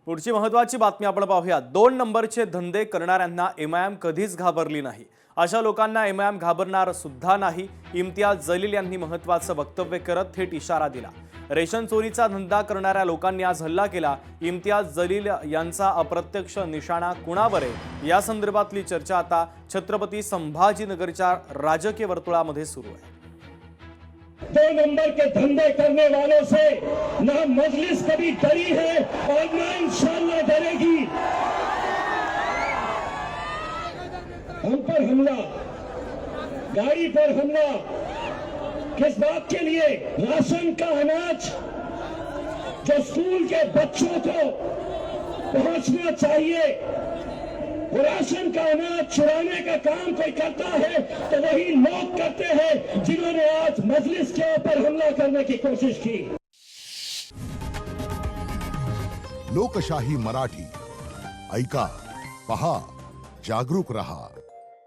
पुढची महत्त्वाची बातमी आपण पाहूया। 2 नंबरचे धंदे करणाऱ्यांना एमआयएम कधीच घाबरली नाही। अशा लोकांना एमआयएम घाबरणार सुद्धा नाही। इम्तियाज जलील यांनी महत्त्वाचं वक्तव्य करत थेट इशारा दिला। रेशन चोरीचा धंदा करणाऱ्या लोकांनी आज हल्ला केला। इम्तियाज जलील यांचा अप्रत्यक्ष निशाणा कुणावर आहे या संदर्भातली चर्चा आता छत्रपती संभाजीनगरच्या राजकीय वर्तुळामध्ये सुरू आहे। 2 नंबर के धंधे करने वालों से ना मजलिस कभी डरी है और ना इंशाअल्लाह डरेगी। हम पर हमला, गाड़ी पर हमला, किस बात के लिए? राशन का अनाज जो स्कूल के बच्चों को पहुंचना चाहिए, वो राशन का अनाज चुराने का काम कोई करता है तो वही लोग करते हैं जिन्होंने आज मजलिस के ऊपर हमला करने की कोशिश की। लोकशाही मराठी ऐका, पहा, जागरूक रहा।